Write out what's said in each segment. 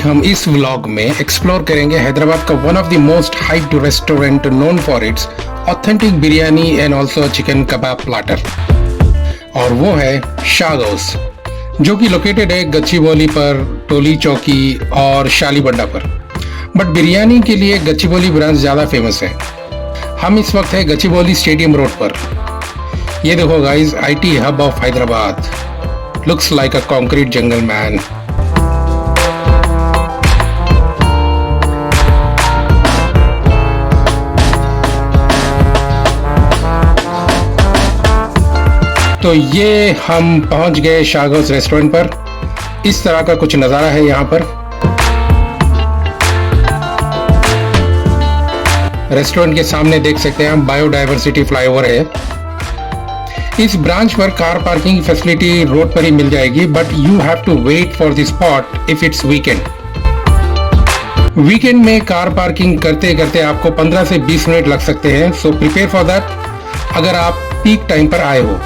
हम इस व्लॉग में एक्सप्लोर करेंगे हैदराबाद का one of the most hyped restaurant known for its authentic biryani and also chicken kebab platter, और वो है शागोस, जो कि लोकेटेड है गच्चीबौली पर, टोली चौकी और शालीबड्डा पर। बट बिरयानी के लिए गच्चीबौली ब्रांच ज़्यादा फेमस है। हम इस वक्त है गच्चीबौली स्टेडियम रोड पर। ये देखो guys, IT hub of Hyderabad, looks like a concrete jungle man. तो ये हम पहुंच गए शागोस रेस्टोरेंट पर। इस तरह का कुछ नज़ारा है यहाँ पर। रेस्टोरेंट के सामने देख सकते हैं हम बायोडाइवर्सिटी फ्लाईओवर है। इस ब्रांच पर कार पार्किंग फैसिलिटी रोड पर ही मिल जाएगी, but you have to wait for the spot if it's weekend. Weekend में कार पार्किंग करते करते आपको 15 से 20 मिनट लग सकते हैं, सो प्रिपेयर फॉर दैट अगर आप पीक टाइम पर आए हो।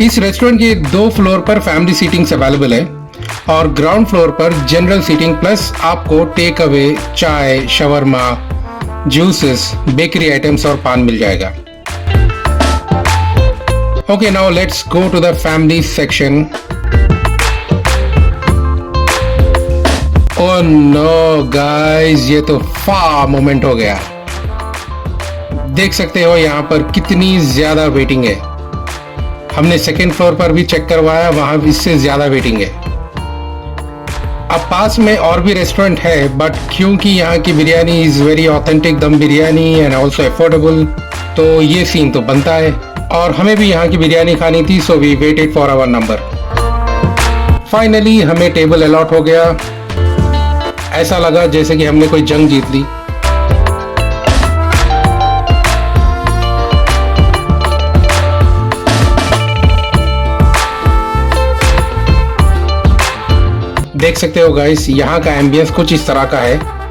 इस रेस्टोरेंट के 2 फ्लोर पर फैमिली सीटिंग्स अवेलेबल है और ग्राउंड फ्लोर पर जनरल सीटिंग प्लस आपको टेक अवे, चाय, शवरमा, जूसेस, बेकरी आइटम्स और पान मिल जाएगा। Okay, now let's go to the family section. Oh no guys, ये तो फा मोमेंट हो गया। देख सकते हो यहाँ पर कितनी ज्यादा वेटिंग है। हमने सेकेंड फ्लोर पर भी चेक करवाया, वहां इससे ज्यादा वेटिंग है। अब पास में और भी रेस्टोरेंट है, बट क्योंकि यहाँ की बिरयानी इज वेरी ऑथेंटिक दम बिरयानी एंड ऑल्सो अफोर्डेबल, तो ये सीन तो बनता है। और हमें भी यहाँ की बिरयानी खानी थी, so we waited for our number. Finally हमें टेबल अलॉट हो गया। ऐसा लगा जैसे कि हमने कोई जंग जीत ली। देख सकते हो गाइस, यहाँ का एम्बियंस कुछ इस तरह का है।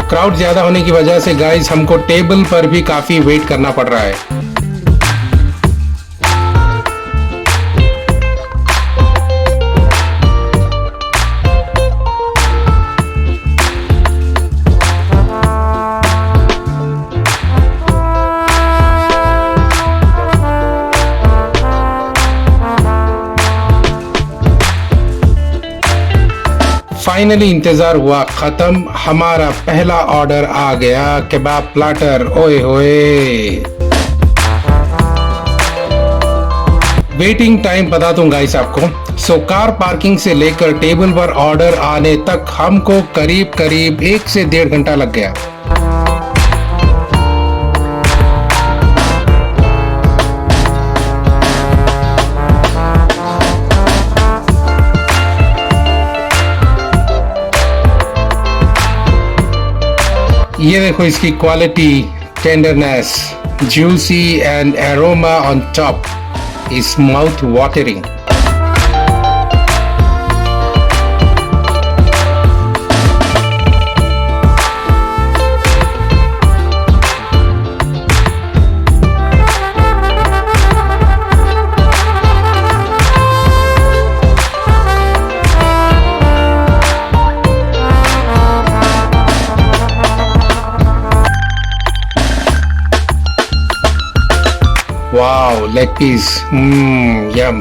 क्राउड ज्यादा होने की वजह से गाइस हमको टेबल पर भी काफी वेट करना पड़ रहा है। फाइनली इंतजार हुआ खत्म, हमारा पहला ऑर्डर आ गया, कबाब प्लाटर। ओए होए, वेटिंग टाइम बता दूं गाइस आपको। सो कार पार्किंग से लेकर टेबल पर ऑर्डर आने तक हमको करीब करीब 1 से 1.5 घंटा लग गया। ये देखो इसकी quality, tenderness, juicy and aroma on top is mouth watering. Wow, leg piece. Yum.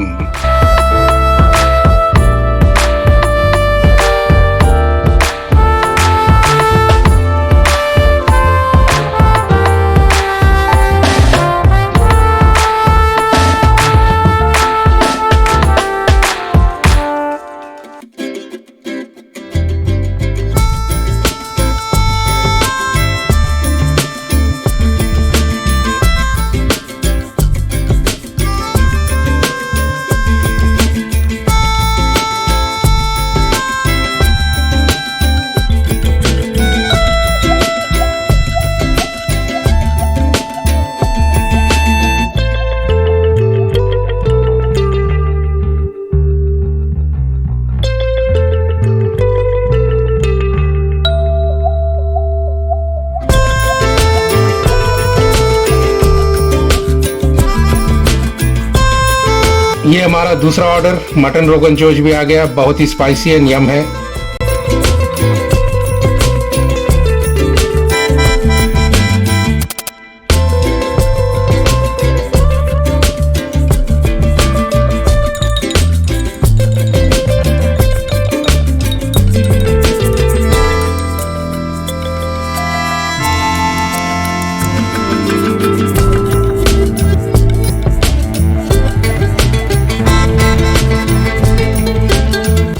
ये हमारा दूसरा ऑर्डर, मटन रोगन जोश भी आ गया, बहुत ही स्पाइसी एंड यम है।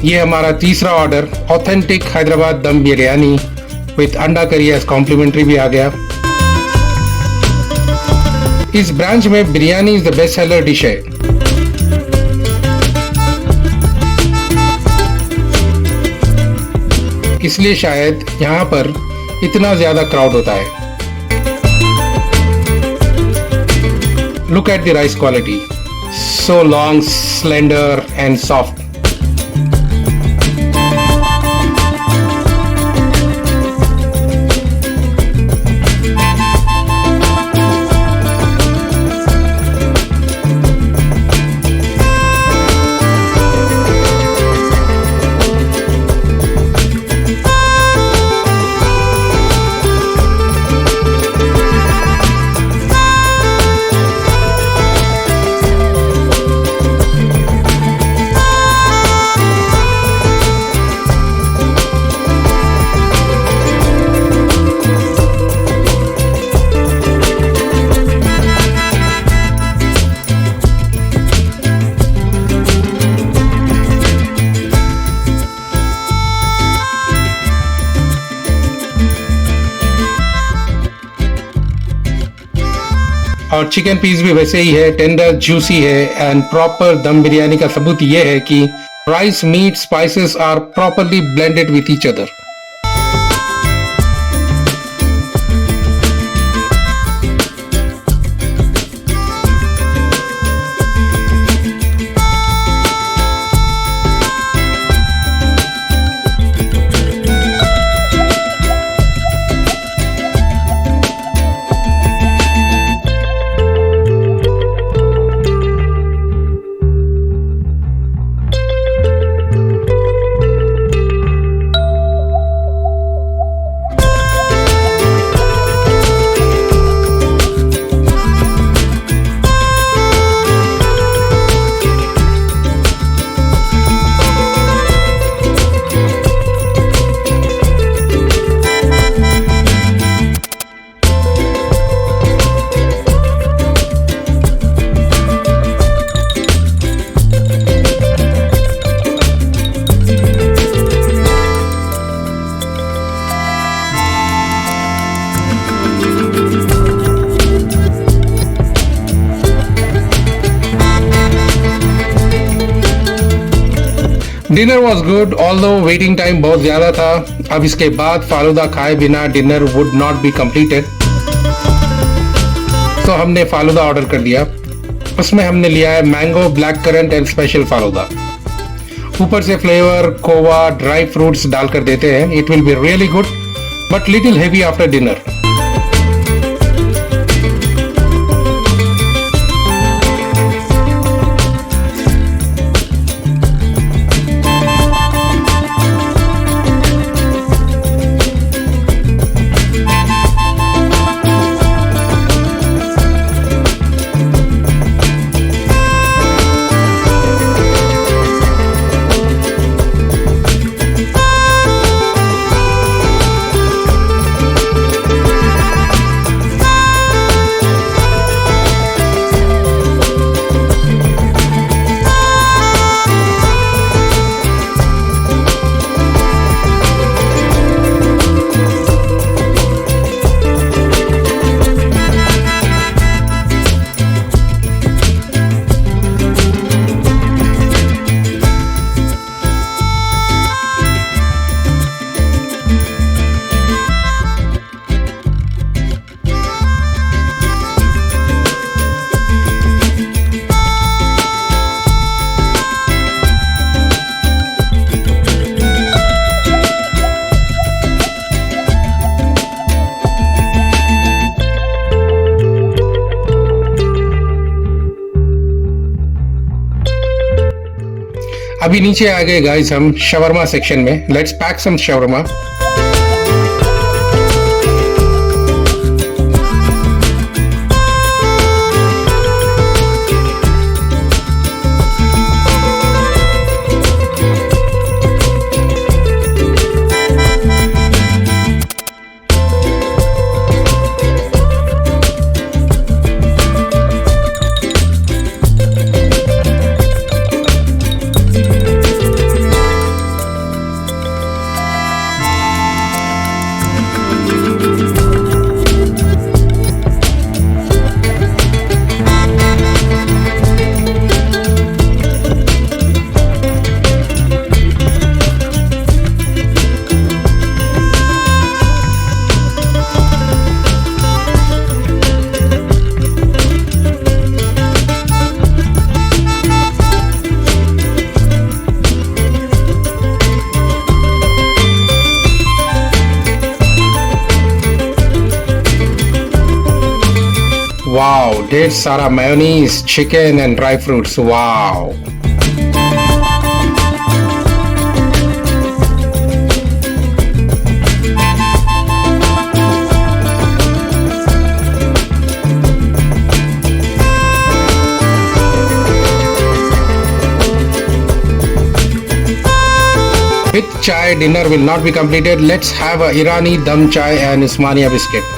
ये हमारा तीसरा ऑर्डर, ऑथेंटिक हैदराबाद दम बिरयानी विथ अंडा करी एज कॉम्प्लीमेंट्री भी आ गया। इस ब्रांच में biryani is the best seller dish है। इसलिए शायद यहाँ पर इतना ज्यादा क्राउड होता है। Look at the rice quality, so long, slender and soft. और चिकन पीस भी वैसे ही है, टेंडर, जूसी है एंड प्रॉपर दम बिरयानी का सबूत ये है कि rice, meat, spices are properly blended with each other. Dinner was good, although waiting time बहुत ज्यादा था। अब इसके बाद फालूदा खाए बिना dinner would not be completed, तो हमने फालूदा ऑर्डर कर दिया। उसमें हमने लिया है mango, black currant and special falooda. ऊपर से फ्लेवर, खोवा, ड्राई फ्रूट्स डालकर देते हैं। It will be really good but little heavy after dinner. अभी नीचे आ गए गाइस हम शवरमा सेक्शन में। Let's pack some shawarma. Wow, ढेर सारा mayonnaise, chicken and dry fruits. Wow. With chai, dinner will not be completed. Let's have a Irani dum chai and Usmania biscuit.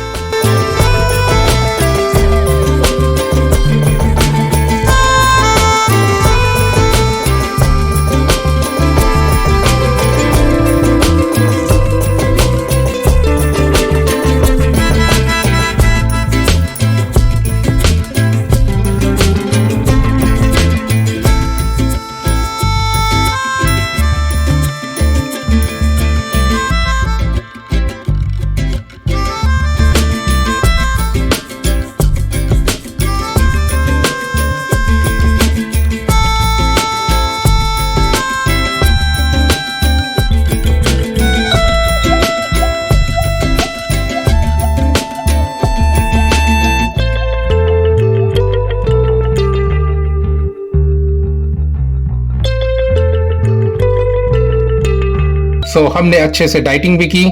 हमने अच्छे से डाइटिंग भी की,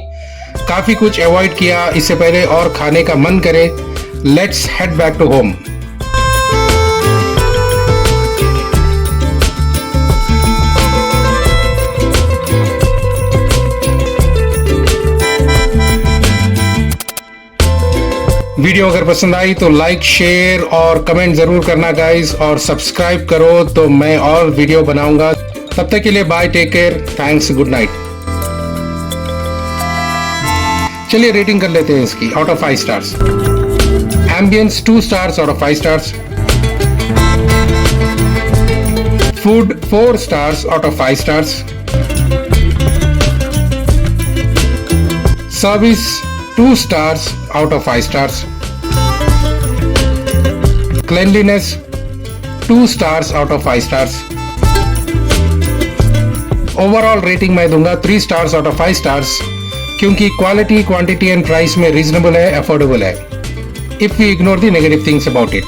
काफी कुछ अवॉइड किया इससे पहले और खाने का मन करे। Let's head back to home. Video अगर पसंद आई तो लाइक, शेयर और कमेंट जरूर करना गाइस, और सब्सक्राइब करो तो मैं और वीडियो बनाऊंगा। तब तक के लिए bye, take care, thanks, good night. चलिए रेटिंग कर लेते हैं इसकी out of 5 stars. Ambience 2 stars out of 5 stars. Food 4 stars out of 5 stars. Service 2 stars out of 5 stars. Cleanliness 2 stars out of 5 stars. Overall rating मैं दूंगा 3 stars out of 5 stars, क्योंकि quality, quantity and price में reasonable है, affordable है। If we ignore the negative things about it.